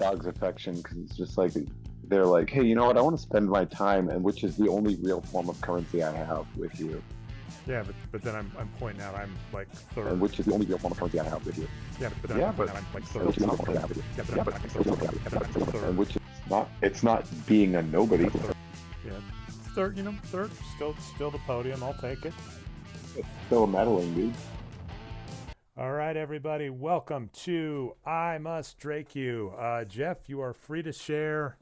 dog's affection because it's just like they're like, hey, you know what? I want to spend my time, and which is the only real form of currency I have with you, Yeah, but then I'm pointing out I'm like third. and which is the only real form of currency I have with you. Yeah, but then Yeah, I'm pointing but out I'm like and third. which is the only form I have with you. Yeah, but Yeah, I'm but like third. Yeah, but I'm and third. which is not. It's not being a nobody. Third. Yeah, third. You know, third. Still the podium. I'll take it. It's still a meddling, dude. All right, everybody, welcome to I Must Drake You. Jeff, you are free to share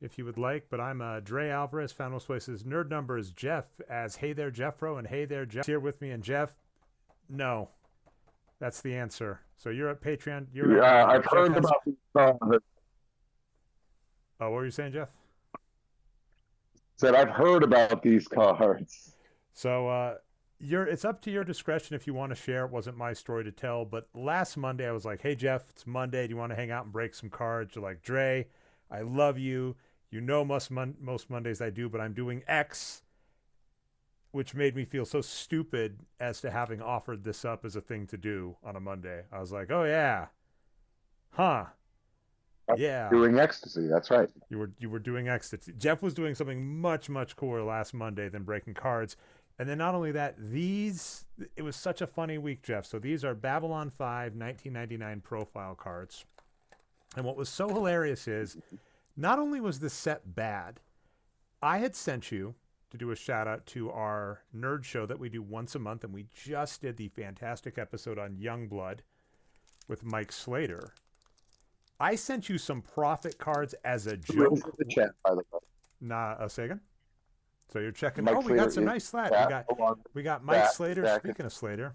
if you would like, but I'm Dre Alvarez, found most places. Nerd number is Jeff as Hey There Jeffro, and Hey There Jeff here with me. And Jeff, no, that's the answer. So you're at Patreon. You're at, Yeah, I've Jeff heard has, about these cards. oh, what were you saying, Jeff? Said I've heard about these cards. So it's up to your discretion if you want to share. It wasn't my story to tell, but last Monday I was like, hey Jeff, it's Monday. Do you want to hang out and break some cards? You're like, Dre, I love you. You know most Mondays I do, but I'm doing X, which made me feel so stupid as to having offered this up as a thing to do on a Monday. I was like, oh yeah. Huh. Yeah. Doing ecstasy, that's right. You were doing ecstasy. Jeff was doing something much, much cooler last Monday than breaking cards. And then not only that, it was such a funny week, Jeff. So these are Babylon 5 1999 profile cards. And what was so hilarious is not only was the set bad, I had sent you to do a shout out to our nerd show that we do once a month. And we just did the fantastic episode on Youngblood with Mike Slater. I sent you some profit cards as a joke. The chat, by the way. Nah, say again? So you're checking. Mike Oh, we got some Slater nice slat. We got Mike Slater. Speaking of Slater.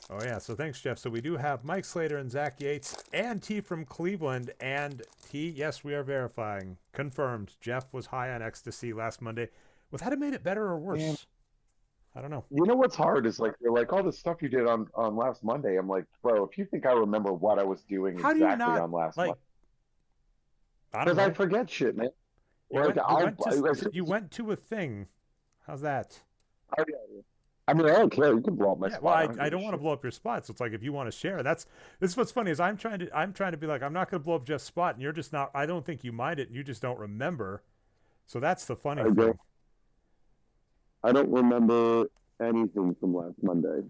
Oh yeah. So thanks, Jeff. So we do have Mike Slater and Zach Yates and T from Cleveland and T. Yes, we are verifying. Confirmed. Jeff was high on ecstasy last Monday. Would that have made it better or worse? Man. I don't know. You know what's hard is like you're like all the stuff you did on last Monday. I'm like, bro, if you think I remember what I was doing How exactly do you not, on last Monday, because I forget shit, man. You went to a thing. How's that? I mean, I don't care. You can blow up my spot. Well, I don't want to blow up your spot. So it's like if you want to share, this is what's funny is I'm trying to be like, I'm not going to blow up Jeff's spot, and you're just not. I don't think you mind it, and you just don't remember. So that's the funny thing. I don't remember anything from last Monday.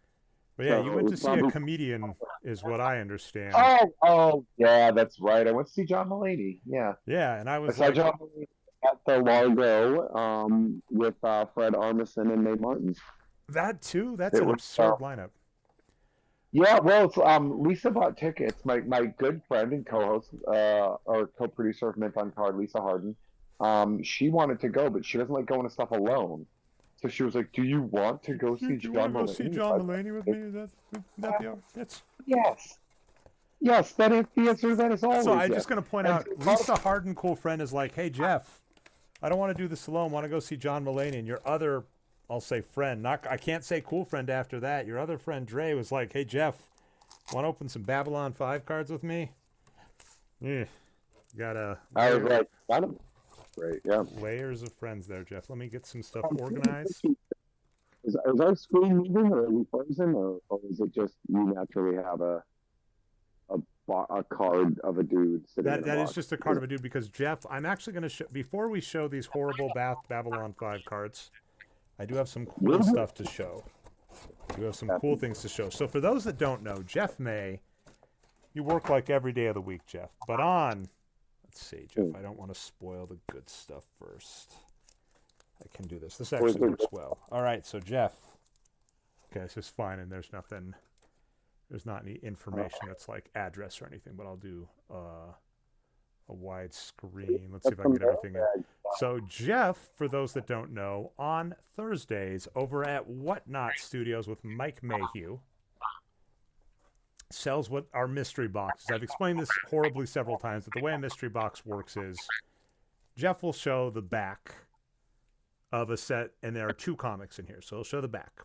But yeah, you went to see a comedian, is what I understand. Oh, yeah, that's right. I went to see John Mulaney. Yeah. Yeah, and I saw John Mulaney at the Largo with Fred Armisen and Mae Martin. That too? That's an absurd lineup. Yeah, well, it's, Lisa bought tickets. My good friend and co-host, or co-producer of Myth on Card, Lisa Harden, she wanted to go, but she doesn't like going to stuff alone. So she was like, "Do you want to go see John Mulaney?" Go see John Mulaney with me? Is that the yes? Yes. Yes, that is the answer. That is always. So I'm just going to point out, Lisa Harden, cool friend, is like, "Hey Jeff, I don't want to do this alone. Want to go see John Mulaney?" And your other, I'll say friend, I can't say cool friend after that. Your other friend Dre was like, "Hey Jeff, want to open some Babylon 5 cards with me?" Yeah, gotta. I was like, I don't. Great, yeah. Layers of friends there, Jeff. Let me get some stuff organized. Is our screen moving, or are we frozen, or is it just you naturally have a card of a dude sitting in a That is box? just a card of a dude because, Jeff, I'm actually going to show, before we show these horrible Babylon 5 cards, I do have some cool stuff to show. I do have some cool things to show. So for those that don't know, Jeff May, you work like every day of the week, Jeff, but on... Let's see, Jeff. I don't want to spoil the good stuff first. I can do this. This actually works well. All right, so Jeff. Okay, this is fine, and there's not any information that's like address or anything, but I'll do a wide screen. Let's see if I can get everything in. So Jeff, for those that don't know, on Thursdays over at Whatnot Studios with Mike Mayhew, sells what our mystery boxes. I've explained this horribly several times, but the way a mystery box works is Jeff will show the back of a set, and there are 2 comics in here, so he'll show the back.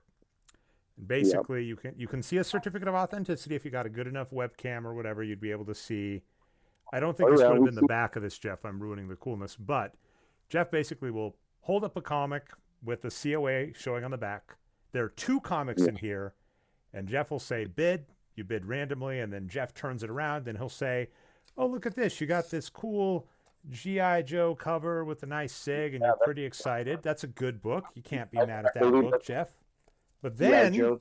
And basically, you can see a certificate of authenticity if you got a good enough webcam or whatever. You'd be able to see. I don't think this would have been the back of this, Jeff. I'm ruining the coolness, but Jeff basically will hold up a comic with the COA showing on the back. There are 2 comics in here, and Jeff will say bid. you bid randomly, and then Jeff turns it around, and he'll say, "Oh, look at this! You got this cool GI Joe cover with a nice sig, and you're pretty excited. That's a good book. You can't be mad at that book, Jeff." But then, Joe,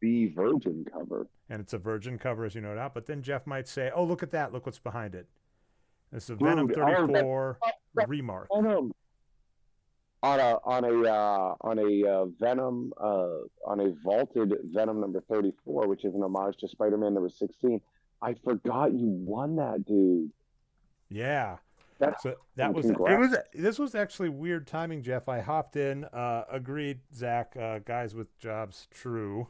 the Virgin cover, and it's a Virgin cover, as you know out. But then Jeff might say, "Oh, look at that! Look what's behind it. It's a Venom 34 remark." On a Venom on a vaulted Venom number 34, which is an homage to Spider-Man number 16. I forgot you won that, dude. Yeah. So that was this was actually weird timing, Jeff. I hopped in, agreed, Zach, guys with jobs, true.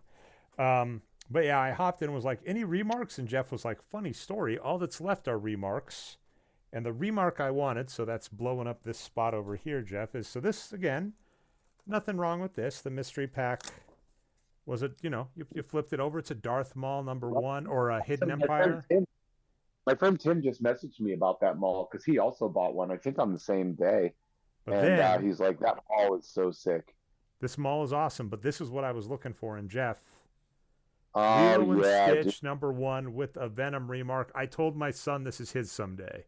But yeah, I hopped in and was like, any remarks? And Jeff was like, funny story. All that's left are remarks. And the remark I wanted, so that's blowing up this spot over here, Jeff, is, so this, again, nothing wrong with this. The mystery pack was it, you flipped it over. It's a Darth Maul #1 or a Hidden Empire. My friend Tim just messaged me about that mall because he also bought one, I think on the same day. But and then, he's like, that mall is so sick. This mall is awesome, but this is what I was looking for in Jeff. Oh, Lilo and yeah, Stitch #1 with a Venom remark. I told my son this is his someday.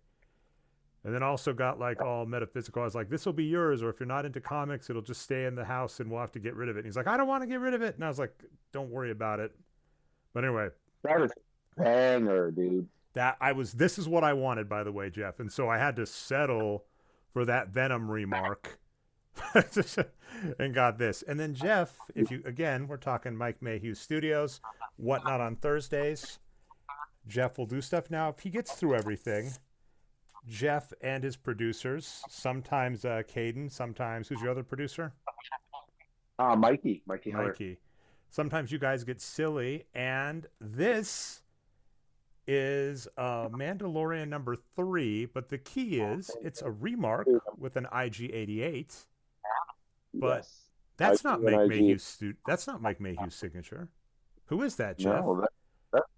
And then also got like all metaphysical. I was like, this will be yours, or if you're not into comics, it'll just stay in the house and we'll have to get rid of it. And he's like, I don't want to get rid of it. And I was like, don't worry about it. But anyway. That was a banger, dude. This is what I wanted, by the way, Jeff. And so I had to settle for that Venom remark and got this. And then Jeff, we're talking Mike Mayhew Studios, Whatnot on Thursdays. Jeff will do stuff. Now, if he gets through everything, Jeff and his producers, sometimes Caden, sometimes, who's your other producer? Mikey. Sometimes you guys get silly, and this is Mandalorian #3, but the key is it's a remark with an IG-88, but yes. That's not Mike Mayhew's signature. Who is that, Jeff? No,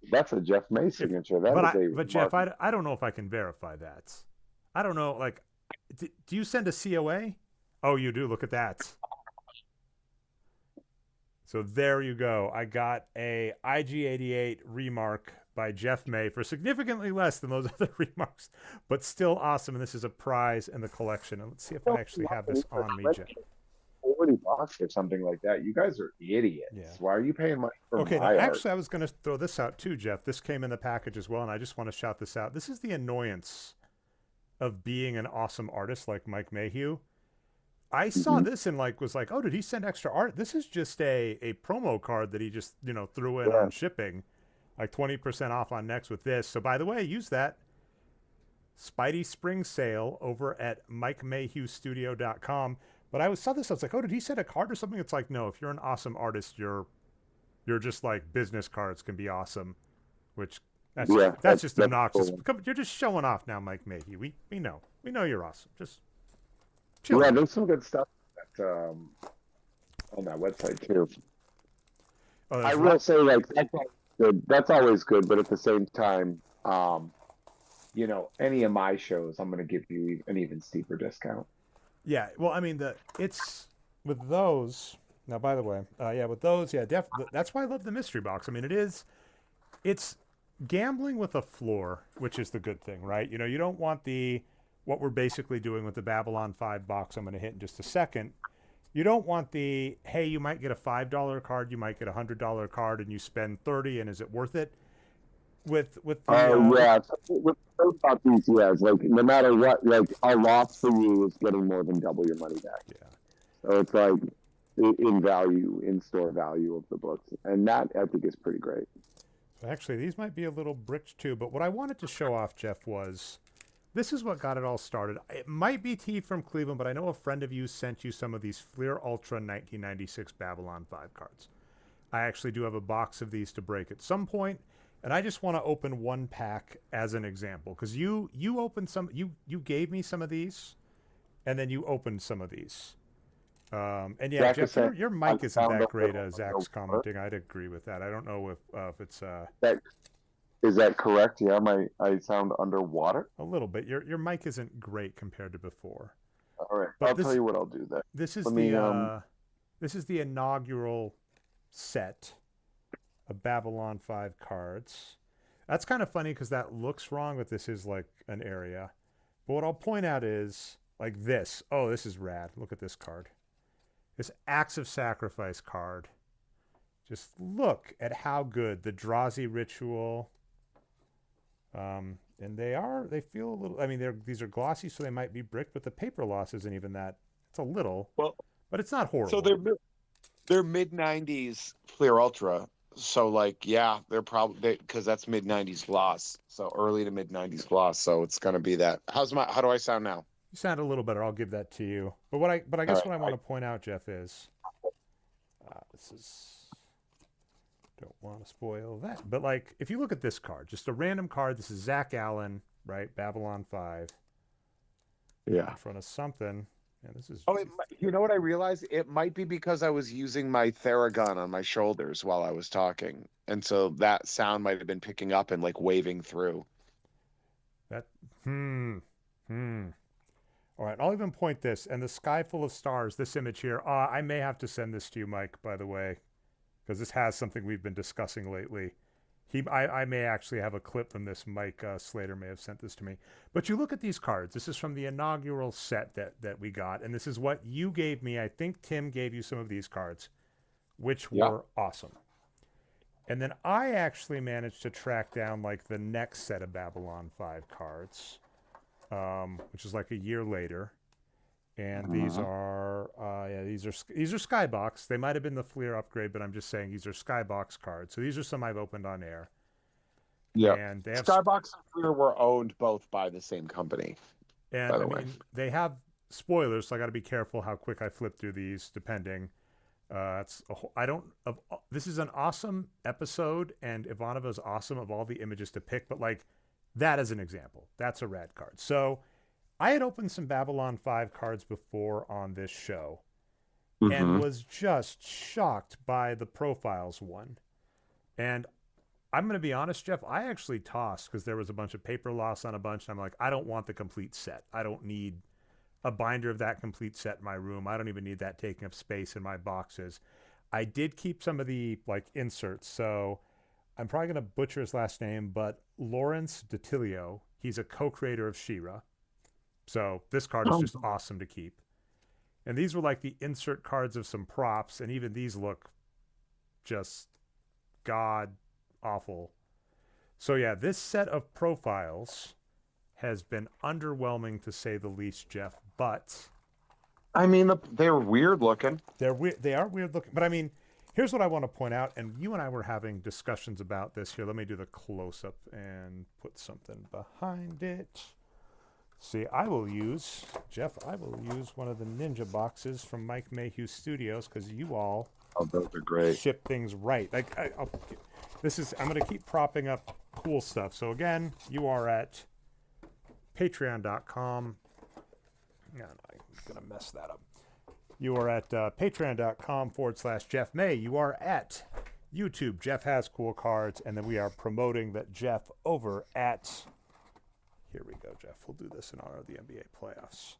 that's a Jeff May signature. But Jeff, I don't know if I can verify that. I don't know. Like, do you send a COA? Oh, you do. Look at that. So there you go. I got a IG-88 remark by Jeff May for significantly less than those other remarks, but still awesome. And this is a prize in the collection. And let's see if I actually have this on me, Jeff. $40 or something like that. You guys are idiots. Yeah. Why are you paying money for my art? Actually, I was going to throw this out too, Jeff. This came in the package as well, and I just want to shout this out. This is the annoyance of being an awesome artist like Mike Mayhew. I saw this and was like, oh, did he send extra art? This is just a promo card that he just threw in on shipping, like 20% off on next with this. So by the way, use that Spidey Spring Sale over at MikeMayhewStudio.com. But I saw this, I was like, oh, did he send a card or something? It's like, no, if you're an awesome artist, you're just like business cards can be awesome, which that's just obnoxious. Cool. You're just showing off now, Mike Mayhew. We know you're awesome. Just chill. Yeah, there's some good stuff on that website too. Oh, I will say, like, that's good. That's always good, but at the same time, any of my shows, I'm going to give you an even steeper discount. Yeah, well, I mean, it's with those. Now, by the way, with those, that's why I love the mystery box. I mean, it's gambling with a floor, which is the good thing, right? You don't want what we're basically doing with the Babylon 5 box I'm going to hit in just a second. You don't want hey, you might get a $5 card, you might get a $100 card, and you spend $30, and is it worth it? With about these, it's like no matter what, like a loss for you is getting more than double your money back. Yeah. So it's like in store value of the books, and that I think is pretty great. Actually, these might be a little bricked too, but what I wanted to show off, Jeff, was this is what got it all started. It might be T from Cleveland, but I know a friend of you sent you some of these Fleer Ultra 1996 Babylon 5 cards. I actually do have a box of these to break at some point. And I just want to open one pack as an example, because you opened some, you gave me some of these, and then you opened some of these. And yeah, Jeff, your mic isn't that great. Zach's commenting. I'd agree with that. I don't know if it's. Is that correct? Yeah, I sound underwater. A little bit. Your mic isn't great compared to before. All right, but I'll tell you what I'll do then. This is the inaugural set of Babylon 5 cards. That's kind of funny because that looks wrong, but this is like an area. But what I'll point out is like this. Oh, this is rad. Look at this card. This Acts of Sacrifice card. Just look at how good the Drazi Ritual. And they feel a little, I mean, these are glossy, so they might be brick, but the paper loss isn't even that. It's a little, Well, but it's not horrible. so they're mid '90s Fleer Ultra. So like, yeah, they're probably because that's mid '90s gloss. So early to mid '90s gloss. So it's gonna be that. How do I sound now? You sound a little better. I'll give that to you. But I guess what I want to point out, Jeff, is this is. Don't want to spoil that. But, like, if you look at this card, just a random card, this is Zach Allen, right? Babylon 5. Yeah. In front of something. And this is. Oh, you know what I realized? It might be because I was using my Theragun on my shoulders while I was talking. And so that sound might have been picking up and, like, waving through. That. All right, I'll even point this. And the sky full of stars, this image here. I may have to send this to you, Mike, by the way, because this has something we've been discussing lately. I may actually have a clip from this. Mike Slater may have sent this to me. But you look at these cards. This is from the inaugural set that we got, and this is what you gave me. I think Tim gave you some of these cards, which were awesome. And then I actually managed to track down like the next set of Babylon 5 cards, which is like a year later. And these are these are Skybox. They might have been the Fleer upgrade, but I'm just saying these are Skybox cards. So these are some I've opened on air. Yeah, and they have Skybox and Fleer were owned both by the same company. And by the way, they have spoilers, so I got to be careful how quick I flip through these, depending. This is an awesome episode, and Ivanova's awesome of all the images to pick, but like that as an example, that's a rad card. So I had opened some Babylon 5 cards before on this show and was just shocked by the profiles one. And I'm going to be honest, Jeff, I actually tossed because there was a bunch of paper loss on a bunch. And I'm like, I don't want the complete set. I don't need a binder of that complete set in my room. I don't even need that taking up space in my boxes. I did keep some of the like inserts. So I'm probably going to butcher his last name, but Lawrence DiTilio, he's a co-creator of She-Ra. So this card is just awesome to keep. And these were like the insert cards of some props, and even these look just god awful. So yeah, this set of profiles has been underwhelming to say the least, Jeff. But I mean, they're weird looking. They are weird looking. But I mean, here's what I want to point out, and you and I were having discussions about this. Here, let me do the close-up and put something behind it. See, I will use one of the Ninja boxes from Mike Mayhew Studios because you all those are great. Ship things right. Like I'm going to keep propping up cool stuff. So again, you are at patreon.com. No, I'm going to mess that up. You are at patreon.com/Jeff May. You are at YouTube. Jeff Has Cool Cards. And then we are promoting that Jeff over at... Here we go, Jeff. We'll do this in honor of the NBA playoffs.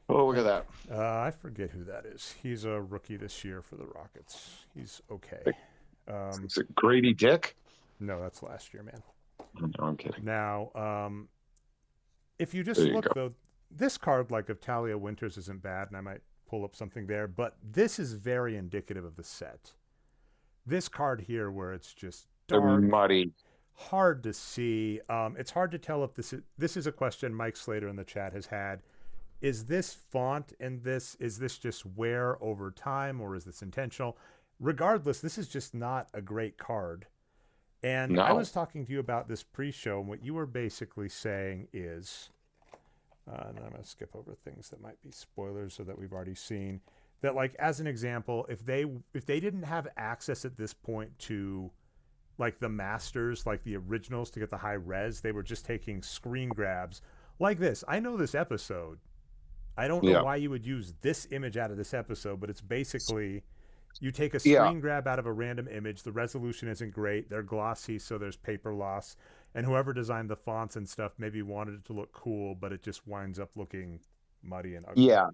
Oh, look at that. I forget who that is. He's a rookie this year for the Rockets. He's okay. Is it Grady Dick? No, that's last year, man. No, I'm kidding. Now, if you just look, though, this card, like of Talia Winters, isn't bad, and I might pull up something there, but this is very indicative of the set. This card here, where it's just dark, muddy, hard to see. It's hard to tell if this is a question Mike Slater in the chat has had. Is this font in this? Is this just wear over time, or is this intentional? Regardless, this is just not a great card. And I was talking to you about this pre-show, and what you were basically saying is, and I'm going to skip over things that might be spoilers or that we've already seen, that like as an example, if they didn't have access at this point to like the masters, like the originals to get the high res, they were just taking screen grabs like this. I know this episode. I don't know why you would use this image out of this episode, but it's basically you take a screen grab out of a random image. The resolution isn't great. They're glossy, so there's paper loss. And whoever designed the fonts and stuff maybe wanted it to look cool, but it just winds up looking muddy and ugly. Yeah.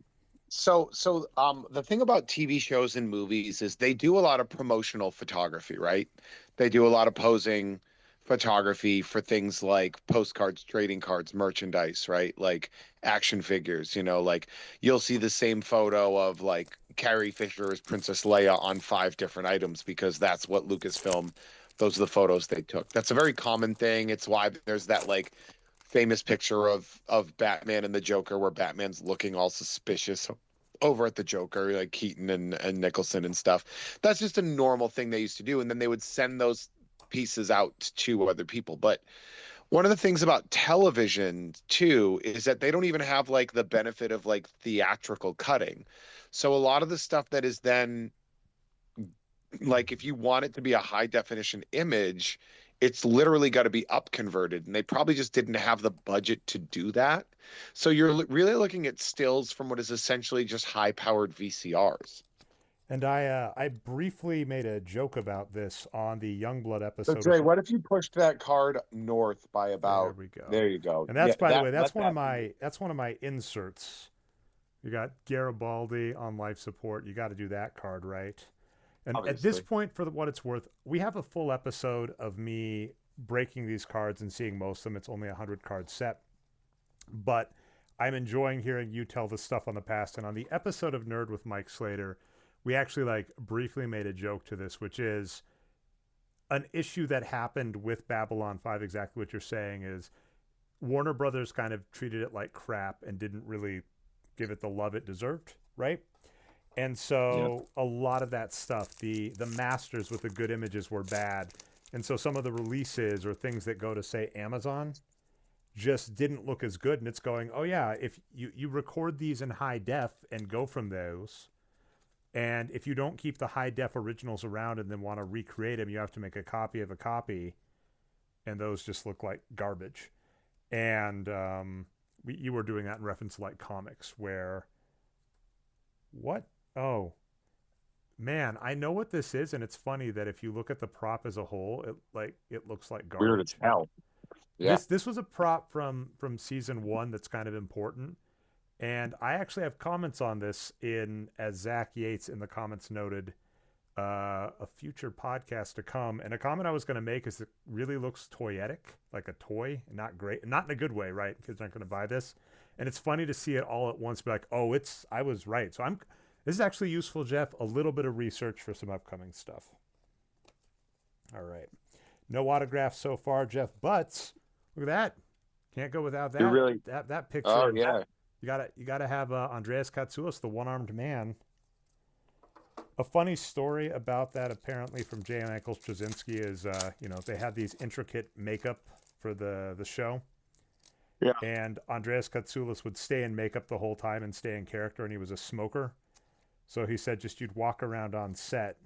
The thing about TV shows and movies is they do a lot of promotional photography, right? They do a lot of posing photography for things like postcards, trading cards, merchandise, right? Like action figures, like you'll see the same photo of like Carrie Fisher as Princess Leia on 5 different items because that's what Lucasfilm, those are the photos they took. That's a very common thing. It's why there's that like famous picture of Batman and the Joker where Batman's looking all suspicious over at the Joker, like Keaton and Nicholson and stuff. That's just a normal thing they used to do. And then they would send those pieces out to other people. But one of the things about television too is that they don't even have like the benefit of like theatrical cutting. So a lot of the stuff that is then like if you want it to be a high definition image, it's literally got to be up converted, and they probably just didn't have the budget to do that. So you're really looking at stills from what is essentially just high powered VCRs. And I briefly made a joke about this on the Youngblood So episode. Dre, what if you pushed that card north by There about? we go. There you go. And that's, Yeah, by the way, that's let one of that my inserts. You got Garibaldi on life support. You got to do that card right. And at this obviously. point, for what it's worth, we have a full episode of me breaking these cards and seeing most of them. It's only a 100-card set, but I'm enjoying hearing you tell the stuff on the past. And on the episode of Nerd with Mike Slater, we actually like briefly made a joke to this, which is an issue that happened with Babylon 5. Exactly what you're saying is Warner Brothers kind of treated it like crap and didn't really give it the love it deserved, right? And so a lot of that stuff, the masters with the good images were bad. And so some of the releases or things that go to, say, Amazon just didn't look as good. And it's going, oh, yeah, if you record these in high def and go from those, and if you don't keep the high def originals around and then want to recreate them, you have to make a copy of a copy. And those just look like garbage. And you were doing that in reference to like comics where what? Oh, man, I know what this is, and it's funny that if you look at the prop as a whole, it looks like garbage. Weird as hell. Yeah. This was a prop from season 1 that's kind of important, and I actually have comments on this as Zach Yates in the comments noted, a future podcast to come. And a comment I was going to make is it really looks toyetic, like a toy, not great, not in a good way, right? Kids aren't going to buy this, and it's funny to see it all at once, be like, oh, I was right. So this is actually useful, Jeff. A little bit of research for some upcoming stuff. All right. No autographs so far, Jeff, but look at that. Can't go without that. Really, that picture. oh yeah. You gotta have Andreas Katsoulis, the one-armed man. A funny story about that, apparently, from J. Michael Straczynski is, they had these intricate makeup for the show. Yeah. And Andreas Katsoulis would stay in makeup the whole time and stay in character, and he was a smoker. So he said just you'd walk around on set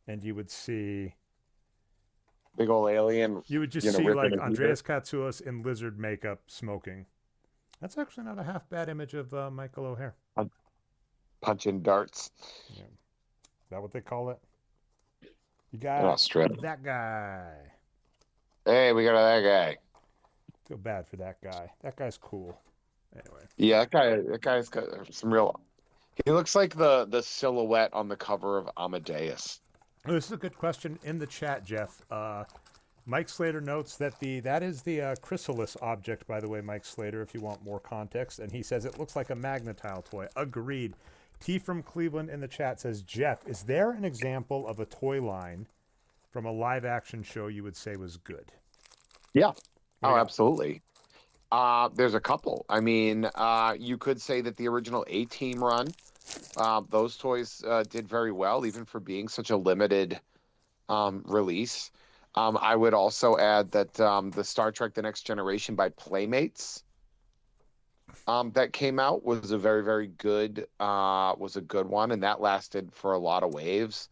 and you would see Big old alien. You would just see like Andreas Katsoulis in lizard makeup smoking. That's actually not a half bad image of Michael O'Hare. Punching darts. Yeah. Is that what they call it? You got Australia. that guy. Hey, we got that guy. Feel bad for that guy. That guy's cool. Anyway. Yeah, that guy's got some real. He looks like the silhouette on the cover of Amadeus. Oh, this is a good question in the chat, Jeff. Mike Slater notes that that is the chrysalis object, by the way, Mike Slater, if you want more context. And he says it looks like a Magnetile toy. Agreed. T from Cleveland in the chat says, Jeff, is there an example of a toy line from a live action show you would say was good? Yeah. Oh, absolutely. There's a couple. I mean, you could say that the original A-Team run, those toys did very well, even for being such a limited release. I would also add that the Star Trek The Next Generation by Playmates that came out was a very, very good, was a good one, and that lasted for a lot of waves.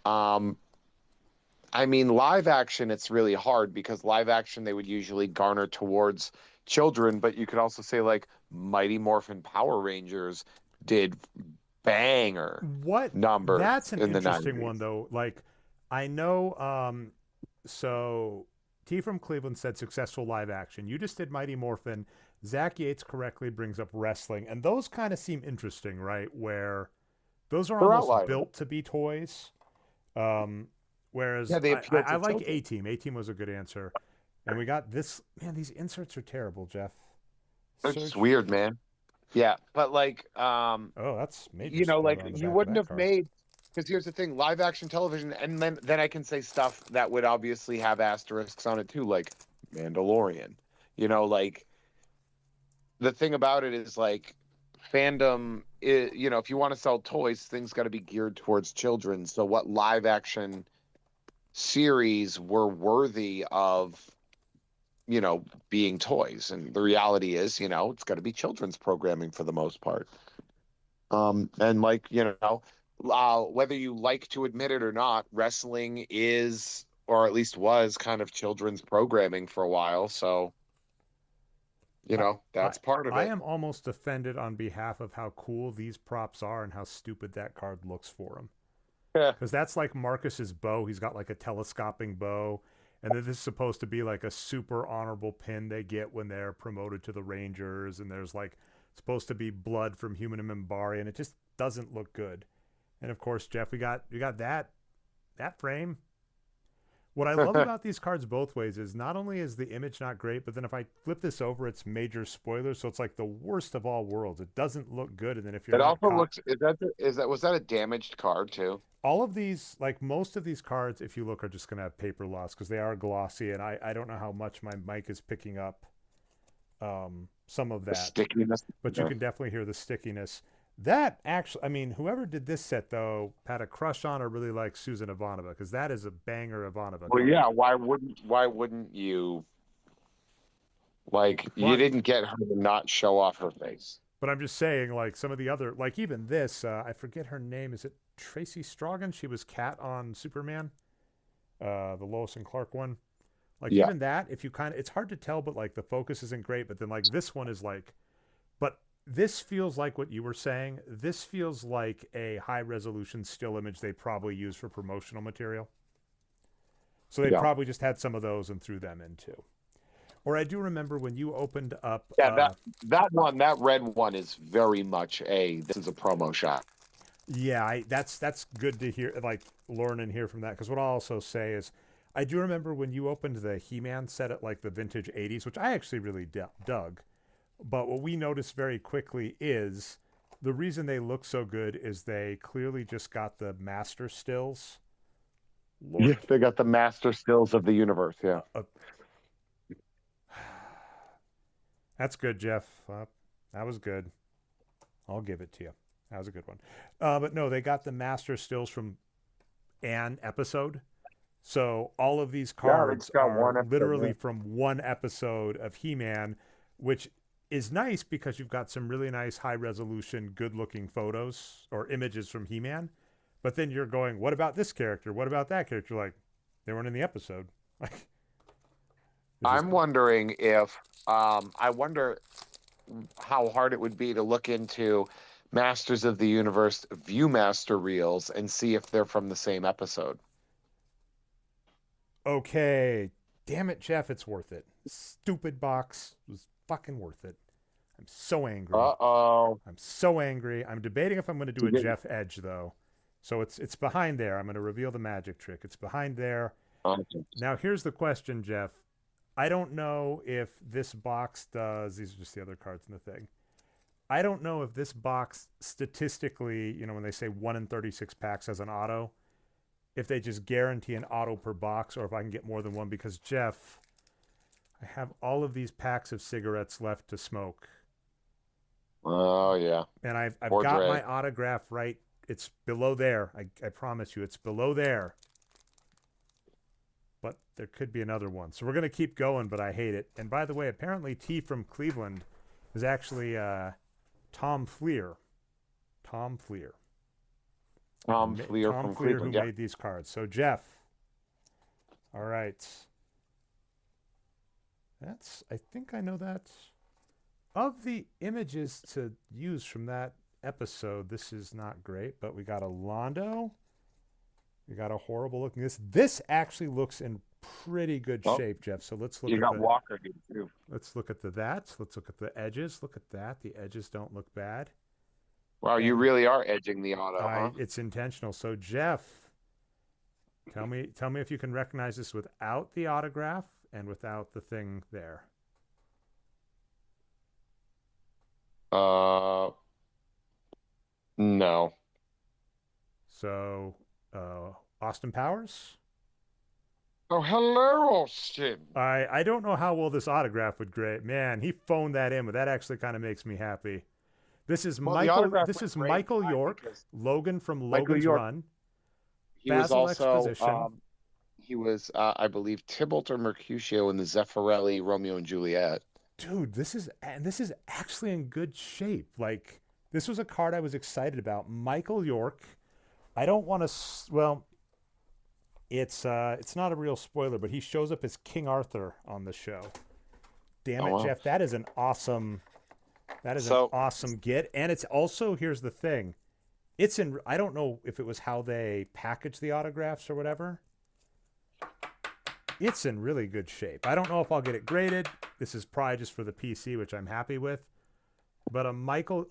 I mean, live action, it's really hard because live action, they would usually garner towards children, but you could also say like Mighty Morphin Power Rangers did banger numbers. That's an interesting one, though. Like, I know, so T from Cleveland said successful live action. You just did Mighty Morphin. Zach Yates correctly brings up wrestling. And those kind of seem interesting, right? Where those are They're almost outliers. built to be toys. Whereas Yeah, they appeal I to like children. A-Team. A-Team was a good answer. And we got this. Man, these inserts are terrible, Jeff. It's just Search. weird, man. Yeah, but like, Oh, that's major you know, like spoiler on the you back of wouldn't that have card. made, because here's the thing, live action television, and then I can say stuff that would obviously have asterisks on it too, like Mandalorian. You know, like the thing about it is like fandom is, you know, if you want to sell toys, things got to be geared towards children. So what live action series were worthy of, you know, being toys? And the reality is, you know, it's got to be children's programming for the most part. And like, you know, whether you like to admit it or not, wrestling is, or at least was, kind of children's programming for a while. So, you I, know, I that's part of I it. am almost offended on behalf of how cool these props are and how stupid that card looks for him. Yeah. Because that's like Marcus's bow. He's got like a telescoping bow. And then this is supposed to be like a super honorable pin they get when they're promoted to the Rangers. And there's like supposed to be blood from Human and Mimbari, and it just doesn't look good. And of course, Jeff, we got that frame. What I love about these cards both ways is not only is the image not great, but then if I flip this over, it's major spoilers. So it's like the worst of all worlds. It doesn't look good. And then if you're It not also caught, looks, was that a damaged card too? all of these, like most of these cards, if you look, are just going to have paper loss because they are glossy. And I don't know how much my mic is picking up some of The that, stickiness. but you can definitely hear the stickiness. That actually, I mean, whoever did this set though had a crush on or really like Susan Ivanova because that is a banger Ivanova Well, card. yeah, why wouldn't you, like, you Well, didn't get her to not show off her face. but I'm just saying, like some of the other, like even this, I forget her name. Is it Tracy Strogan? She was Cat on Superman, the Lois and Clark one. Like Yeah. even that, if you kind of, it's hard to tell, but like the focus isn't great. But then like this one is like, but this feels like what you were saying. This feels like a high resolution still image they probably use for promotional material. So they Yeah. probably just had some of those and threw them in too. Or I do remember when you opened up. Yeah, that red one is very much this is a promo shot. Yeah, that's good to hear, like learn and hear from that. Because what I'll also say is, I do remember when you opened the He-Man set at like the vintage '80s, which I actually really dug. But what we noticed very quickly is the reason they look so good is they clearly just got the master stills. Lord. Yeah, they got the master stills of the universe. Yeah. That's good, Jeff. That was good. I'll give it to you. That was a good one. But no, they got the master stills from an episode. So all of these cards are literally from one episode of He-Man, which is nice because you've got some really nice high resolution, good looking photos or images from He-Man. But then you're going, what about this character? What about that character? Like, they weren't in the episode. Like, I'm wondering if I wonder how hard it would be to look into Masters of the Universe Viewmaster reels and see if they're from the same episode. Okay. Damn it, Jeff, it's worth it. Stupid box was fucking worth it. I'm so angry. Uh-oh. I'm so angry. I'm debating if I'm going to do a Jeff Edge, though. So it's behind there. I'm going to reveal the magic trick. It's behind there. Okay. Now, here's the question, Jeff. I don't know if this box does... These are just the other cards in the thing. I don't know if this box statistically, you know, when they say 1 in 36 packs has an auto, if they just guarantee an auto per box or if I can get more than one. Because, Jeff, I have all of these packs of cigarettes left to smoke. Oh, yeah. And I've got Dre'K. my autograph right. It's below there. I promise you, it's below there. But there could be another one. So we're going to keep going, but I hate it. And by the way, apparently T from Cleveland is actually Tom Fleer. Tom Fleer. Tom Fleer from Cleveland, who made these cards. So, Jeff. All right. I think I know that. Of the images to use from that episode, this is not great, but we got a Londo. We got a horrible looking. This actually looks in pretty good Oh, shape, Jeff. So let's look you at got the Walker here too. let's look at the that. Let's look at the edges. Look at that. The edges don't look bad. Wow, you And really are edging the auto, huh? it's intentional. So Jeff, tell me if you can recognize this without the autograph and without the thing there. No. So Austin Powers. Oh, hello, Austin. I don't know how well this autograph would grade. Man, he phoned that in, but that actually kind of makes me happy. This is Well, the Michael. autograph This went is great Michael fine York, because Logan from Michael Logan's York, Run, he was Basil also Exposition. he was I believe Tybalt or Mercutio in the Zeffirelli Romeo and Juliet. Dude, this is actually in good shape. Like, this was a card I was excited about. Michael York. I don't want to. Well, it's not a real spoiler, but he shows up as King Arthur on the show. Damn Oh, it, wow. Jeff! That is an awesome. That is an So- awesome get, and it's also, here's the thing. It's in. I don't know if it was how they packaged the autographs or whatever. It's in really good shape. I don't know if I'll get it graded. This is probably just for the PC, which I'm happy with. But a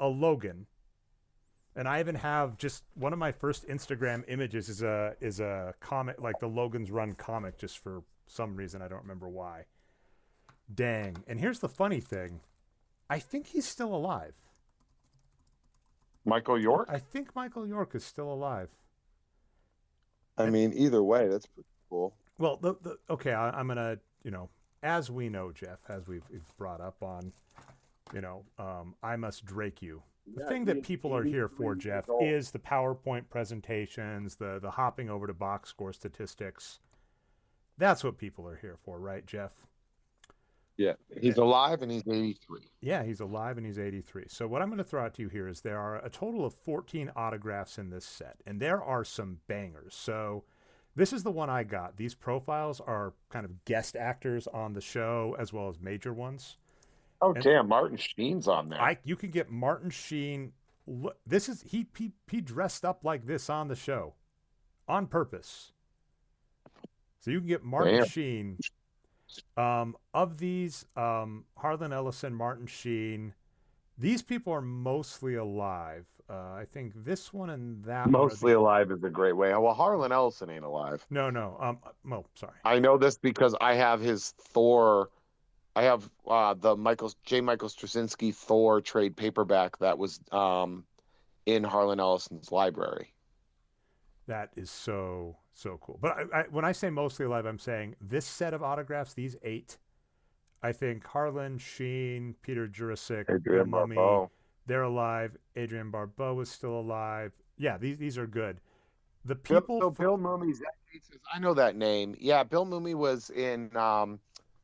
Logan, and I even have just one of my first Instagram images is a comic, like the Logan's Run comic, just for some reason I don't remember why. Dang! And here's the funny thing, I think he's still alive. Michael York? I think Michael York is still alive. I mean, either way, that's pretty cool. Well, okay, I'm gonna, as we know, Jeff, as we've brought up on, I must Drake you. The thing that people are here for, Jeff, is the PowerPoint presentations, the hopping over to box score statistics. That's what people are here for, right, Jeff? Yeah, he's alive and he's 83. Yeah, he's alive and he's 83. So what I'm going to throw out to you here is there are a total of 14 autographs in this set, and there are some bangers. So this is the one I got. These profiles are kind of guest actors on the show as well as major ones. Oh, And damn, Martin Sheen's on there. You can get Martin Sheen. This is he dressed up like this on the show on purpose. So you can get Martin Damn. Sheen. Of these, Harlan Ellison, Martin Sheen, these people are mostly alive. I think this one and that Mostly one alive is a great way. Well, Harlan Ellison ain't alive. No. Oh, sorry. I know this because I have his Thor. I have the J. Michael Straczynski Thor trade paperback that was in Harlan Ellison's library. That is so cool. But when I say mostly alive, I'm saying this set of autographs, these 8, I think Harlan, Sheen, Peter Jurasik, Bill Mummy, they're alive. Adrienne Barbeau is still alive. Yeah, these are good. The people. So Bill Mummy's. I know that name. Yeah, Bill Mummy was in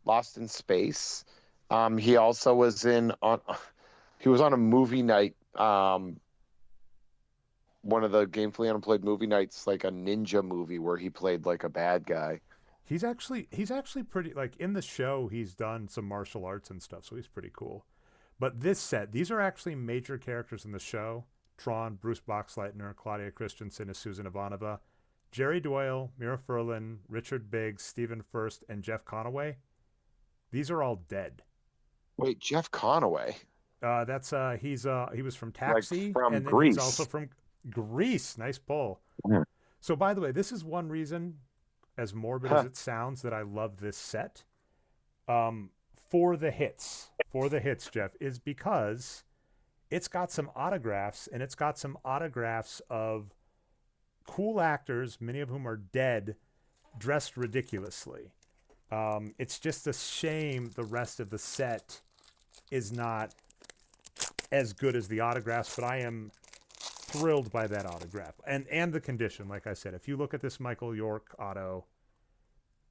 Lost in Space. He also was he was on a movie night. One of the Gamefully Unemployed movie nights, like a ninja movie where he played like a bad guy. He's actually pretty, like, in the show he's done some martial arts and stuff, so he's pretty cool. But this set, these are actually major characters in the show. Tron, Bruce Boxleitner, Claudia Christensen as Susan Ivanova, Jerry Doyle, Mira Furlan, Richard Biggs, Stephen Furst, and Jeff Conaway. These are all dead. Wait, Jeff Conaway? That's he was from Taxi, Like from and then Grease. he's also from Grease. Nice pull. Yeah. So, by the way, this is one reason, as morbid as it sounds, that I love this set. For the hits, Jeff, is because it's got some autographs, and it's got some autographs of cool actors, many of whom are dead, dressed ridiculously. It's just a shame the rest of the set is not as good as the autographs, but I am thrilled by that autograph and the condition. Like I said, if you look at this Michael York auto,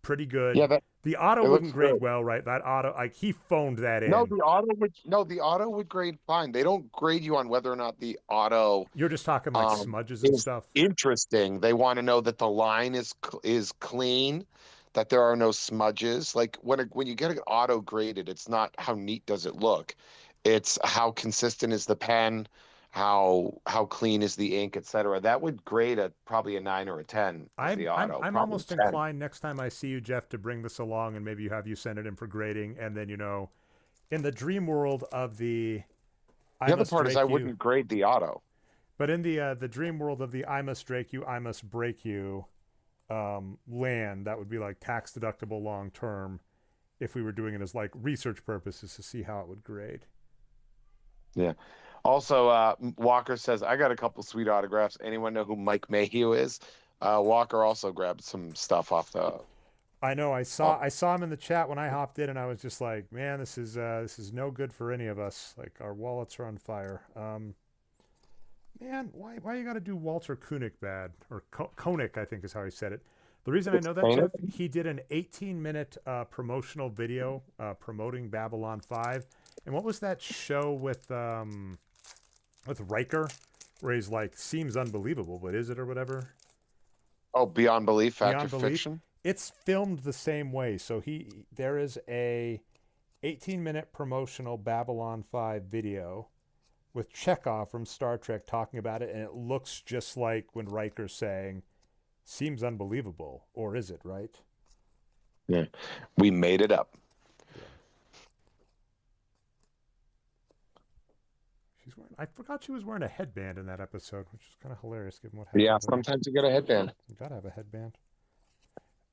pretty good. Yeah, the auto wouldn't grade good. well, right? That auto, like, he phoned that in. No, the auto would grade fine. They don't grade you on whether or not the auto. You're just talking like smudges and stuff. Interesting. They want to know that the line is clean, that there are no smudges. Like when you get an auto graded, it's not how neat does it look, it's how consistent is the pen, how clean is the ink, etc. That would grade at probably a 9 or a 10 as I'm the I'm auto. I'm Probably almost 10. inclined next time I see you, Jeff, to bring this along and maybe have you send it in for grading, and then in the dream world of the I The other must part is I Drake you, wouldn't grade the auto. but in the dream world of the I must Drake you, I must break you land, that would be like tax deductible long term if we were doing it as like research purposes to see how it would grade. Yeah. Also, Walker says, I got a couple sweet autographs. Anyone know who Mike Mayhew is? Walker also grabbed some stuff off the. I know. Off. I saw him in the chat when I hopped in, and I was just like, "Man, this is no good for any of us. Like our wallets are on fire." Man, why you got to do Walter Koenig bad, or Koenig, I think is how he said it. The reason I know that, Jeff, he did an 18-minute promotional video promoting Babylon 5, and what was that show with Riker, where he's like, seems unbelievable, but is it or whatever? Oh, Beyond Belief, Fact Beyond or Belief. Fiction? It's filmed the same way. So there is a 18-minute promotional Babylon 5 video with Chekhov from Star Trek talking about it, and it looks just like when Riker's saying, seems unbelievable, or is it, right? Yeah. We made it up. Yeah. I forgot she was wearing a headband in that episode, which is kind of hilarious given what happened. Yeah, sometimes you get a headband. You gotta have a headband.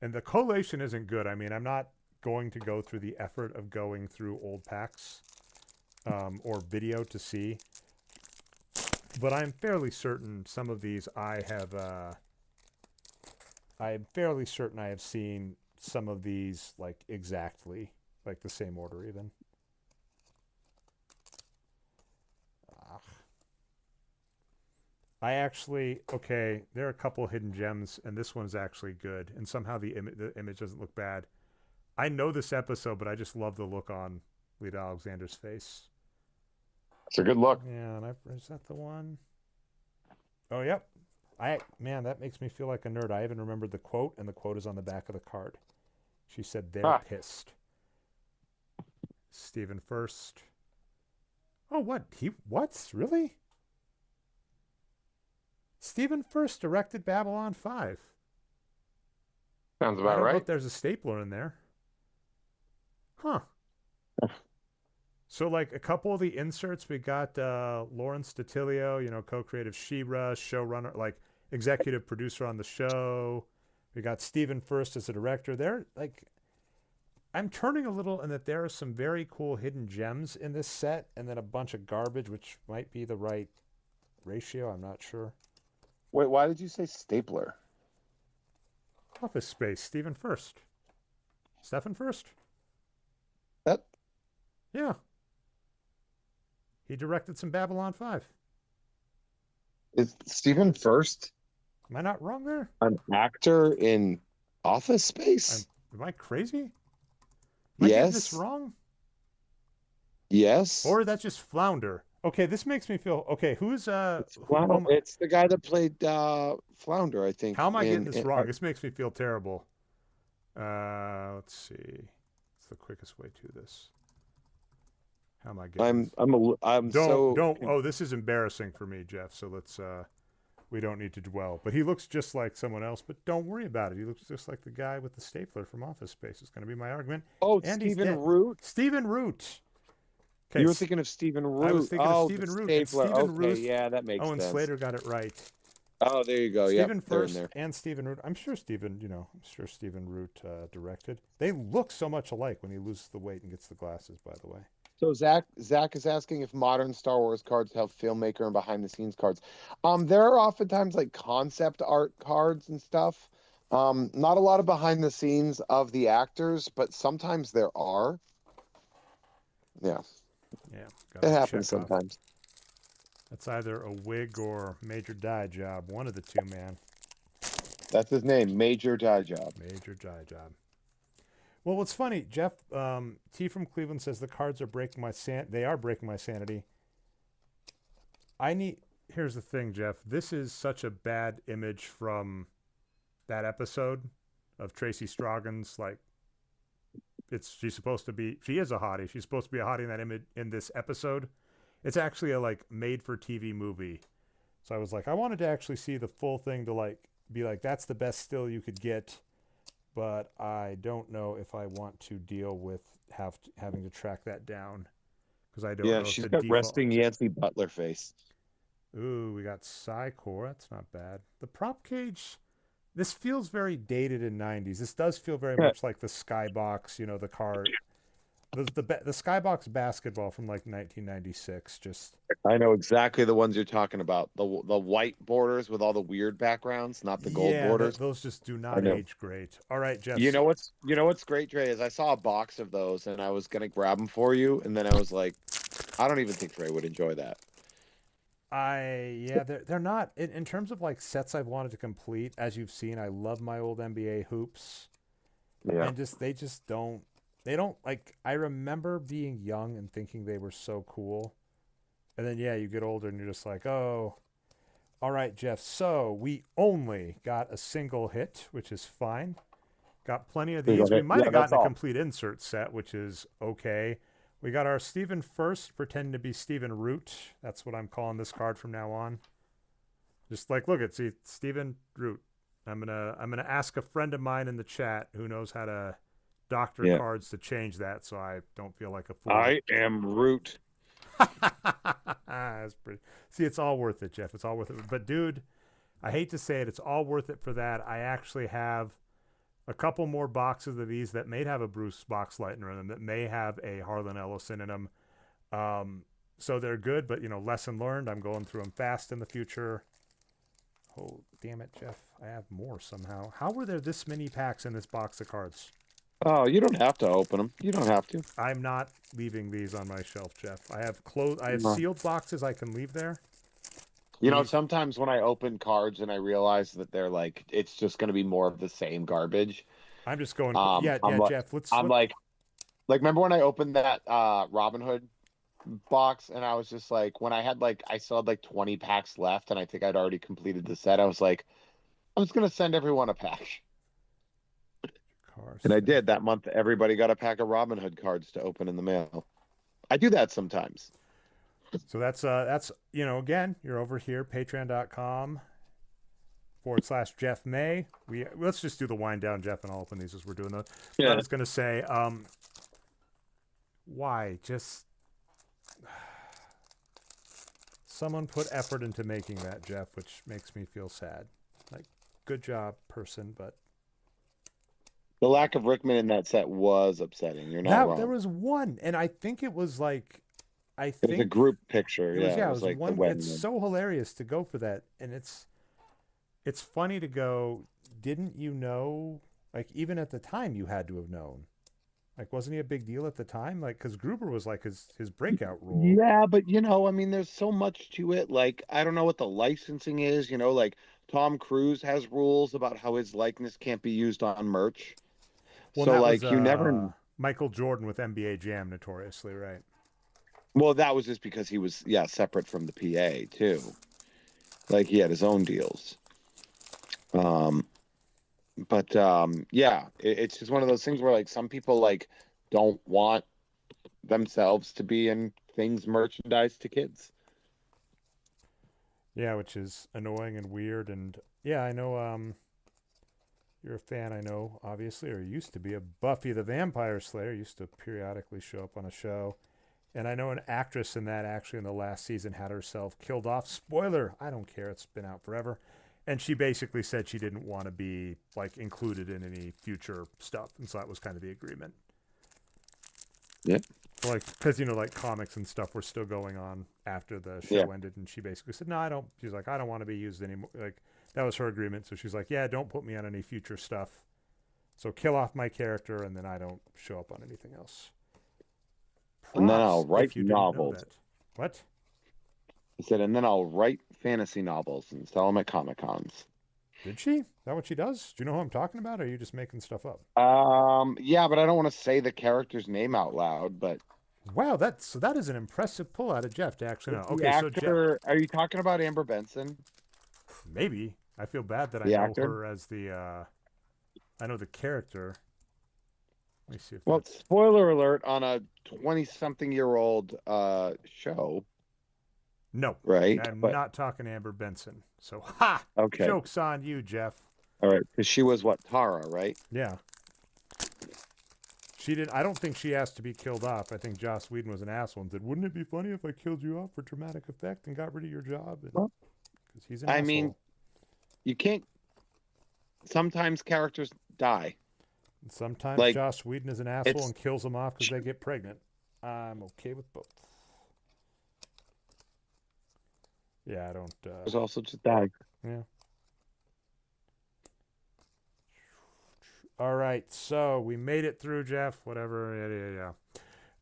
And the collation isn't good. I mean, I'm not going to go through the effort of going through old packs or video to see, but I'm fairly certain some of these I am fairly certain I have seen some of these like exactly like the same order even. There are a couple hidden gems, and this one's actually good, and somehow the image doesn't look bad. I know this episode, but I just love the look on Lita Alexander's face. It's a good look. Yeah, and is that the one? Oh, yep. Man, that makes me feel like a nerd. I even remembered the quote, and the quote is on the back of the card. She said, "They're pissed." Stephen First. Oh, what? What? Really? Stephen First directed Babylon 5. Sounds about I don't right. know if there's a stapler in there. Huh. So, like, a couple of the inserts, we got Lawrence DiTilio, co-creative She-Ra, showrunner, like, executive producer on the show. We got Stephen First as a director. They're, like, I'm turning a little in that there are some very cool hidden gems in this set, and then a bunch of garbage, which might be the right ratio. I'm not sure. Wait, why did you say stapler? Office Space, Stephen First. Stephen First? That? Yeah. He directed some Babylon 5. Is Stephen First Am I not wrong there? an actor in Office Space? Am I crazy? Am I getting this wrong? Yes. Or that's just Flounder. Okay, this makes me feel okay. Who's it's the guy that played Flounder, I think. How am I getting this wrong? This makes me feel terrible. Let's see. What's the quickest way to this? How am I getting? Don't. This is embarrassing for me, Jeff. So let's. We don't need to dwell. But he looks just like someone else. But don't worry about it. He looks just like the guy with the stapler from Office Space. It's going to be my argument. Oh, and Stephen Root. Stephen Root. Okay, you were thinking of Stephen Root. I was thinking of Stephen Root. Okay, yeah, that makes sense. Oh, and Slater got it right. Oh, there you go. Stephen First and Stephen Root. I'm sure Stephen Root directed. They look so much alike when he loses the weight and gets the glasses, by the way. So Zach is asking if modern Star Wars cards have filmmaker and behind the scenes cards. There are oftentimes like concept art cards and stuff. Not a lot of behind the scenes of the actors, but sometimes there are. Yeah. Yeah. It happens sometimes. That's either a wig or major dye job. One of the two, man. That's his name, Major Dye Job. Major dye job. Well, what's funny, Jeff, T from Cleveland says the cards are breaking my They are breaking my sanity. Here's the thing, Jeff. This is such a bad image from that episode of Tracy Stroggan's, like, she is a hottie. She's supposed to be a hottie in that image in this episode. It's actually a like made for TV movie. So I was like, I wanted to actually see the full thing to like be like, that's the best still you could get, but I don't know if I want to deal with having to track that down because I don't Yeah, know if she's the got default. resting Yancey Butler face. Ooh, we got Psycore. That's not bad. The prop cage. This feels very dated in '90s. This does feel very much like the Skybox. You know, the car, the Skybox basketball from like 1996. Just I know exactly the ones you're talking about. The white borders with all the weird backgrounds, not the gold yeah, borders. those just do I not know. age great. All right, Jeff. You know what's great, Dre, is I saw a box of those and I was gonna grab them for you, and then I was like, I don't even think Dre would enjoy that. Yeah, they're not in terms of like sets I've wanted to complete. As you've seen, I love my old NBA hoops, Yeah. and they don't like. I remember being young and thinking they were so cool, and then yeah, you get older and you're just like, oh, all right, Jeff. So we only got a single hit, which is fine. Got plenty of these. We might Yeah, have that's gotten a all. complete insert set, which is okay. We got our Stephen First, pretending to be Stephen Root. That's what I'm calling this card from now on. Just like look at see Stephen Root. I'm gonna ask a friend of mine in the chat who knows how to doctor Yeah. cards to change that so I don't feel like a fool. I am Root. That's pretty. See, it's all worth it, Jeff. It's all worth it. But dude, I hate to say it, it's all worth it for that. I actually have a couple more boxes of these that may have a Bruce Boxleitner in them, that may have a Harlan Ellison in them. So they're good, but lesson learned. I'm going through them fast in the future. Oh, damn it, Jeff. I have more somehow. How were there this many packs in this box of cards? Oh, you don't have to open them. You don't have to. I'm not leaving these on my shelf, Jeff. I have No. sealed boxes I can leave there. Sometimes when I open cards and I realize that they're like, it's just going to be more of the same garbage. I'm just going. I'm Yeah, like, Jeff. Let's. I'm like, remember when I opened that Robin Hood box and I was just like, when I still had like 20 packs left and I think I'd already completed the set. I was like, I'm just going to send everyone a pack. And I did that month. Everybody got a pack of Robin Hood cards to open in the mail. I do that sometimes. So that's again, you're over here, patreon.com/Jeff May. Let's just do the wind down, Jeff, and I'll open these as we're doing those. Yeah. I was gonna say, why? Just someone put effort into making that, Jeff, which makes me feel sad. Like, good job, person, but The lack of Rickman in that set was upsetting. You're not wrong. there was one, and I think it was like, It was a group picture. It Yeah, was like one. the wedding It's one. so hilarious to go for that, and it's funny to go. Didn't you know? Like even at the time, you had to have known. Like, wasn't he a big deal at the time? Like, because Gruber was like his breakout role. Yeah, but I mean, there's so much to it. Like, I don't know what the licensing is. Like Tom Cruise has rules about how his likeness can't be used on merch. Well, So that like was you never. Michael Jordan with NBA Jam, notoriously, right? Well, that was just because he was separate from the PA too. Like he had his own deals. But it's just one of those things where like some people like don't want themselves to be in things merchandise to kids. Yeah, which is annoying and weird. And yeah, I know. You're a fan, I know, obviously, or used to be, of Buffy the Vampire Slayer. Used to periodically show up on a show. And I know an actress in that actually in the last season had herself killed off. Spoiler, I don't care. It's been out forever. And she basically said she didn't want to be like included in any future stuff. And so that was kind of the agreement. Yeah. Like, because, like comics and stuff were still going on after the show ended. And she basically said, no, I don't. She's like, I don't want to be used anymore. Like, that was her agreement. So she's like, yeah, don't put me on any future stuff. So kill off my character and then I don't show up on anything else. And then I'll write if you didn't know novels. that. What? He said, and then I'll write fantasy novels and sell them at Comic Cons. Did she? Is that what she does? Do you know who I'm talking about? Or are you just making stuff up? Yeah, but I don't want to say the character's name out loud, but wow, that is an impressive pull out of Jeff to actually know. Okay, the so actor, are you talking about Amber Benson? Maybe. I feel bad that I The know actor? her as the I know the character. Let me see if Well, that's... spoiler alert on a 20-something-year-old show. No, right? I'm But not talking Amber Benson. So, ha! okay, Joke's on you, Jeff. all right, because she was what, Tara, right? Yeah. She didn't. I don't think she asked to be killed off. I think Joss Whedon was an asshole and said, "Wouldn't it be funny if I killed you off for dramatic effect and got rid of your job?" Well, Because he's an I asshole. mean, you can't. Sometimes characters die. And sometimes Like Joss Whedon is an asshole it's and kills them off because they get pregnant. I'm okay with both. Yeah, I don't. also just die. Yeah. All right, so we made it through, Jeff. Whatever.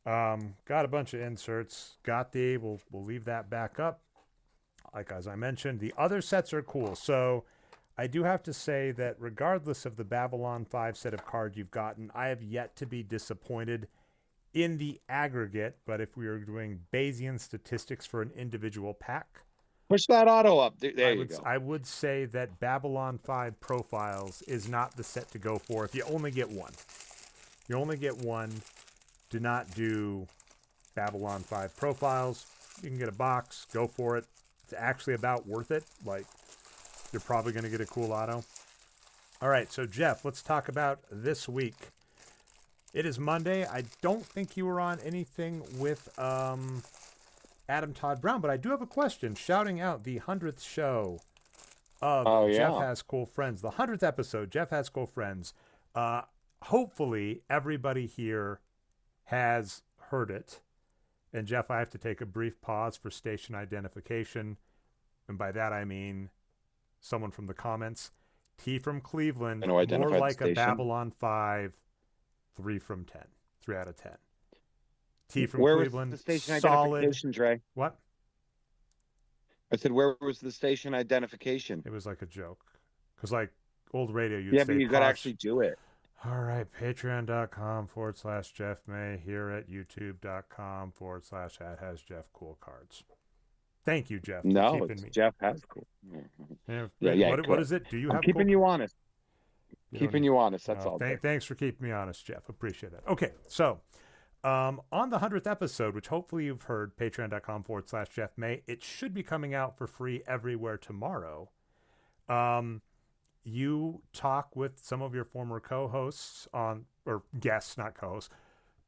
Yeah. Got a bunch of inserts. Got the. We'll leave that back up. Like as I mentioned, the other sets are cool. So I do have to say that regardless of the Babylon 5 set of cards you've gotten, I have yet to be disappointed in the aggregate. But if we were doing Bayesian statistics for an individual pack, Push that auto up. There you go. I would say that Babylon 5 Profiles is not the set to go for if you only get one. You only get one. Do not do Babylon 5 Profiles. You can get a box. Go for it. It's actually about worth it. Like, you're probably going to get a cool auto. All right, so Jeff, let's talk about this week. It is Monday. I don't think you were on anything with Adam Todd Brown, but I do have a question. Shouting out the 100th show of Jeff Has Cool Friends, the 100th episode, Jeff Has Cool Friends. Hopefully, everybody here has heard it. And Jeff, I have to take a brief pause for station identification. And by that, I mean someone from the comments. T from Cleveland, more like a Babylon 5, 3 from 10, 3 out of 10. T from Cleveland, was the station solid. Identification, Dre? What? I said, where was the station identification? It was like a joke. Because like old radio, you'd say, but you got to actually do it. All right, patreon.com/Jeff May, here at youtube.com/@HasJeffCoolCards. Thank you, Jeff. No, Jeff Has Cool. What is it? Do you have keeping you honest? Keeping you honest. That's all. Thanks for keeping me honest, Jeff. Appreciate that. Okay, so on the 100th episode, which hopefully you've heard, patreon.com/Jeff May, it should be coming out for free everywhere tomorrow. You talk with some of your former co-hosts or guests, not co-hosts.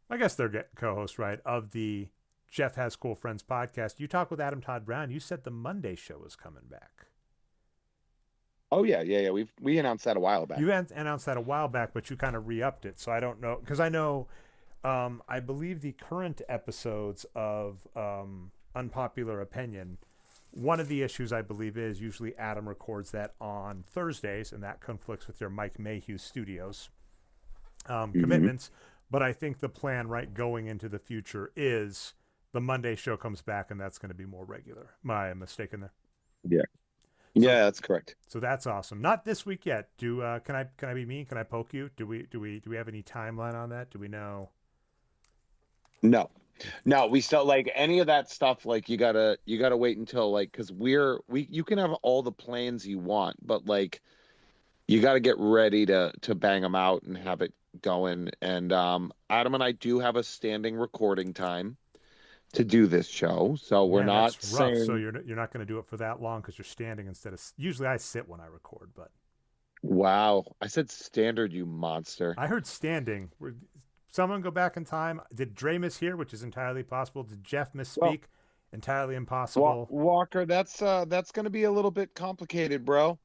I guess they're co-hosts, right? Of the Jeff Has Cool Friends podcast. You talk with Adam Todd Brown. You said the Monday show is coming back. Oh yeah. We announced that a while back. You announced that a while back, but you kind of re-upped it. So I don't know, because I know, I believe the current episodes of Unpopular Opinion, one of the issues I believe is usually Adam records that on Thursdays, and that conflicts with your Mike Mayhew Studios commitments. But I think the plan, right, going into the future is the Monday show comes back, and that's going to be more regular. Am I mistaken there? Yeah. Yeah, that's correct. So that's awesome. Not this week yet. Can I be mean? Can I poke you? Do we have any timeline on that? Do we know? No, we still like any of that stuff. Like you gotta wait until like, because you can have all the plans you want, but like you got to get ready to bang them out and have it going. And Adam and I do have a standing recording time to do this show, so we're not saying. So you're not going to do it for that long because you're standing instead of. Usually I sit when I record, but. Wow, I said standard, you monster. I heard standing. Someone go back in time. Did Dre miss here, which is entirely possible? Did Jeff misspeak? Entirely impossible. Walker, that's going to be a little bit complicated, bro.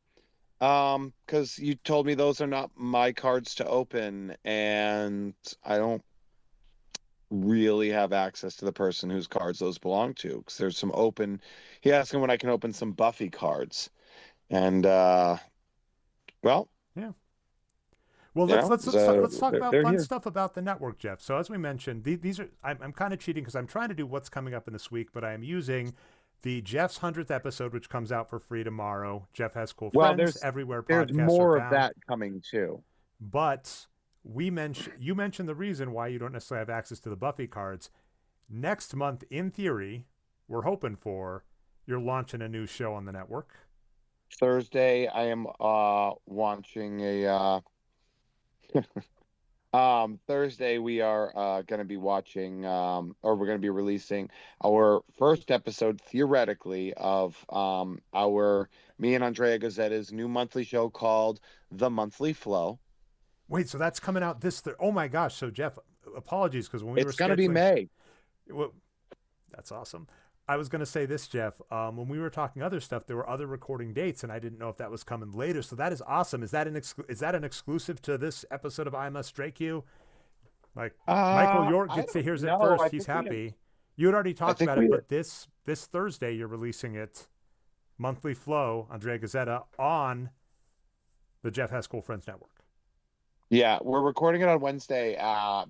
Because you told me those are not my cards to open, and I don't really have access to the person whose cards those belong to. Because there's some open. He asked me when I can open some Buffy cards, and well. Yeah. Well, let's talk about fun stuff about the network, Jeff. So as we mentioned, these are I'm kind of cheating because I'm trying to do what's coming up in this week, but I am using the Jeff's 100th episode, which comes out for free tomorrow. Jeff Has Cool Friends everywhere. There's more of that coming too. But you mentioned the reason why you don't necessarily have access to the Buffy cards. Next month, in theory, we're hoping you're launching a new show on the network. Thursday, I am launching a Thursday we are going to be watching or we're going to be releasing our first episode theoretically of our me and Andrea Gazzetta's new monthly show called The Monthly Flow. Wait, so that's coming out this oh my gosh. So Jeff, apologies because when we were It's going to be scheduling, May. well, that's awesome. I was going to say this, Jeff. When we were talking other stuff, there were other recording dates, and I didn't know if that was coming later. So that is awesome. Is that an exclusive to this episode of I Must Drake You? Like Michael York I gets to don't hears it know. first. He's happy. You had already I talked think about it, we but this Thursday you're releasing it, monthly flow, Andrea Gazzetta on the Jeff Has Cool Friends Network. Yeah, we're recording it on Wednesday,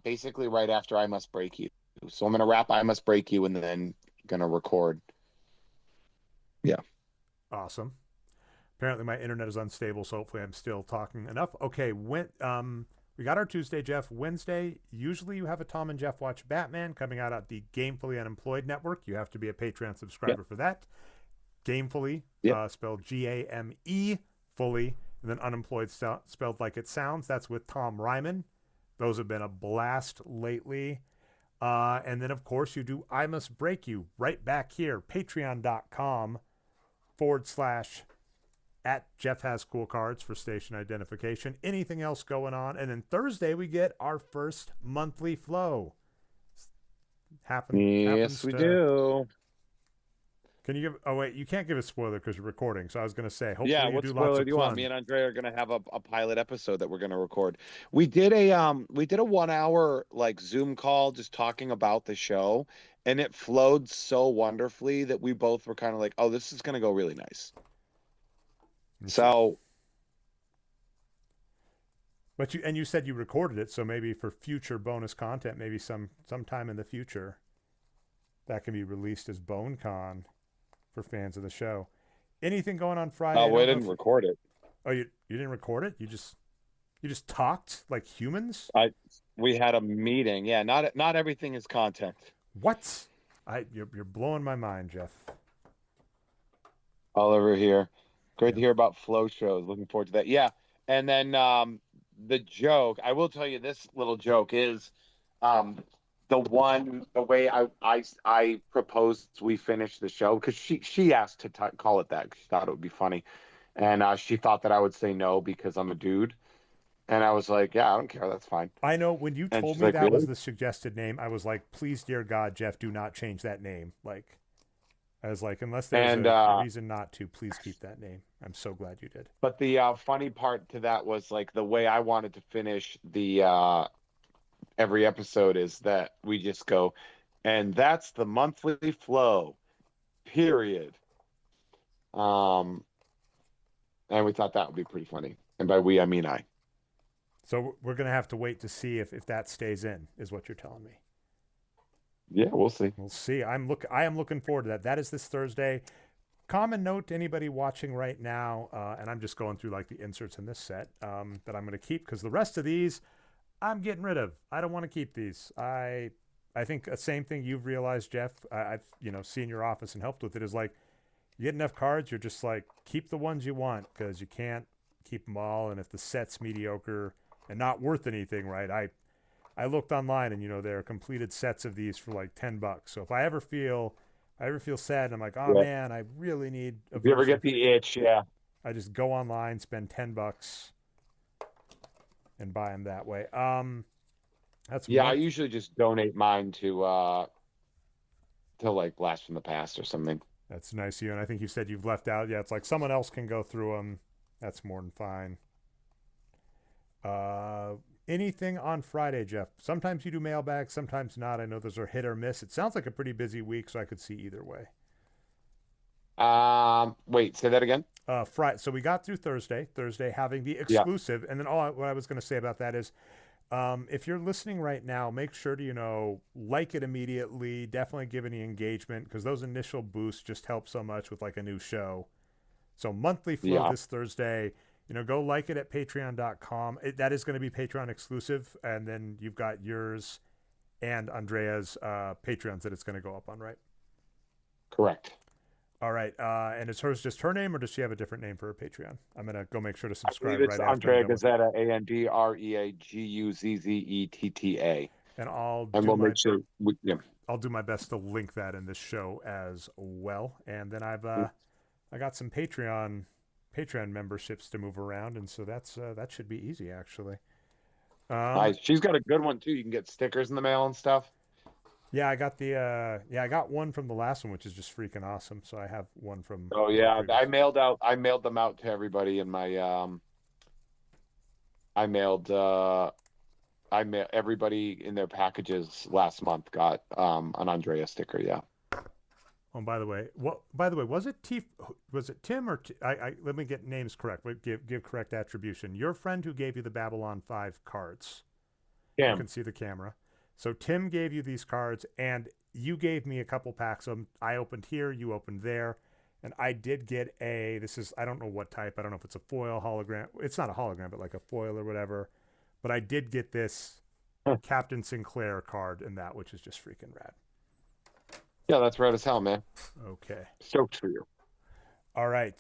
basically right after I Must Break You. So I'm gonna wrap I Must Break You and then gonna record. Yeah. Awesome. Apparently my internet is unstable, so hopefully I'm still talking enough. Okay, we got our Tuesday, Jeff. Wednesday, usually you have a Tom and Jeff Watch Batman coming out at the Gamefully Unemployed Network. You have to be a Patreon subscriber for that. Gamefully, spelled G-A-M-E, fully, and then unemployed spelled like it sounds. That's with Tom Ryman. Those have been a blast lately. And then, of course, you do I Must Break You right back here, patreon.com/ at Jeff Has Cool Cards for station identification. Anything else going on? And then Thursday, we get our first monthly flow. Yes, we do. Can you give? Oh wait, you can't give a spoiler because you're recording. So I was going to say, hopefully Yeah, you what do lots spoiler of do you want? Me and Andrea are gonna have a pilot episode that we're gonna record. We did a 1 hour like Zoom call just talking about the show, and it flowed so wonderfully that we both were kind of like, oh, this is gonna go really nice. So But you said you recorded it, so maybe for future bonus content, maybe sometime in the future, that can be released as BoneCon for fans of the show. Anything going on Friday? we didn't record it. Oh, you didn't record it? You just talked like humans? We had a meeting. Yeah, not everything is content. What? You're blowing my mind, Jeff. Oliver here. Great to hear about flow shows. Looking forward to that. Yeah. And then the joke, I will tell you this little joke is the way I proposed we finish the show because she asked to call it that 'cause she thought it would be funny. And she thought that I would say no because I'm a dude. And I was like, yeah, I don't care. That's fine. I know when you And told she's me like, that was really? the suggested name, I was like, please, dear God, Jeff, do not change that name. Like, I was like, unless there's And a reason not to, please keep that name. I'm so glad you did. but the funny part to that was like the way I wanted to finish the every episode is that we just go, and that's the monthly flow, period. Um, and we thought that would be pretty funny. And by we, I mean I. So we're gonna have to wait to see if that stays in, is what you're telling me. Yeah, we'll see. We'll see. I am looking forward to that. That is this Thursday. Common note to anybody watching right now, and I'm just going through like the inserts in this set that I'm going to keep because the rest of these I'm getting rid of. I don't want to keep these. I think the same thing you've realized, Jeff. I've seen your office and helped with it is like you get enough cards, you're just like keep the ones you want because you can't keep them all. And if the set's mediocre and not worth anything, right? I looked online and there are completed sets of these for like $10. So if I ever feel sad and I'm like, oh man, I really need a If you ever get the itch, yeah. I just go online, spend $10 and buy them that way. I usually just donate mine to like Blast from the Past or something. That's nice of you. And I think you said you've left out. Yeah, it's like someone else can go through them. That's more than fine. Anything on Friday, Jeff? Sometimes you do mailbag, sometimes not. I know those are hit or miss. It sounds like a pretty busy week, so I could see either way. Wait, say that again. Friday. So we got through Thursday having the exclusive, and then what I was going to say about that is, if you're listening right now, make sure to like it immediately. Definitely give any engagement because those initial boosts just help so much with like a new show. So monthly flow this Thursday. Go like it at patreon.com. That is going to be Patreon exclusive. And then you've got yours and Andrea's Patreons that it's going to go up on, right? Correct. All right. And is hers just her name, or does she have a different name for her Patreon? I'm gonna go make sure to I subscribe believe it's right after. Andrea Gazzetta, AndreaGuzzetta. And I'll And do we'll my make sure. I'll do my best to link that in this show as well. And then I got some Patreon memberships to move around, and so that should be easy actually. Nice. She's got a good one too. You can get stickers in the mail and stuff. Yeah, I got I got one from the last one, which is just freaking awesome. So I have one from. Oh yeah, I mailed them out to everybody in my everybody in their packages last month got an Andrea sticker. Yeah. Oh, by the way, was it Tim or let me get names correct. But give correct attribution. Your friend who gave you the Babylon 5 cards. Tim. You can see the camera. So Tim gave you these cards, and you gave me a couple packs of them. I opened here, you opened there, and I did get I don't know what type. I don't know if it's a foil hologram. It's not a hologram, but like a foil or whatever. But I did get this Captain Sinclair card in that, which is just freaking rad. Yeah, that's rad as hell, man. Okay. Stoked for you. All right.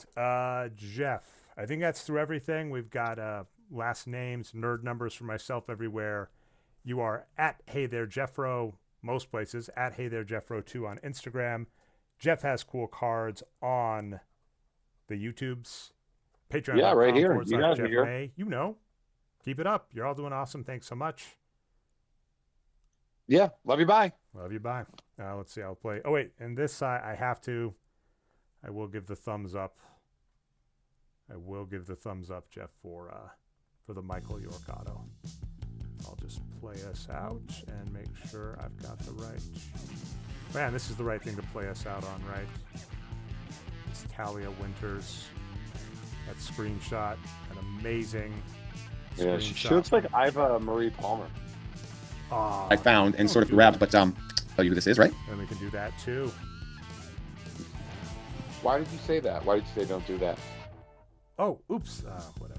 Jeff, I think that's through everything. We've got last names, nerd numbers for myself everywhere. You are at Hey There Jeffro, most places, at Hey There Jeffro2 on Instagram. Jeff has cool cards on the YouTubes. Patreon. Yeah, right here. You guys are here. May. You know. Keep it up. You're all doing awesome. Thanks so much. Yeah. Love you. Bye. Love you. Bye. Let's see. I'll play. Oh, wait. And this, I will give the thumbs up. I will give the thumbs up, Jeff, for the Michael York auto. I'll just play us out and make sure I've got the right. Man, this is the right thing to play us out on, right? It's Talia Winters. That screenshot, an amazing. Yeah, she looks like Iva Marie Palmer. I found and sort of grabbed, but tell you who this is, right? And we can do that too. Why did you say that? Why did you say don't do that? Oh, oops. Whatever.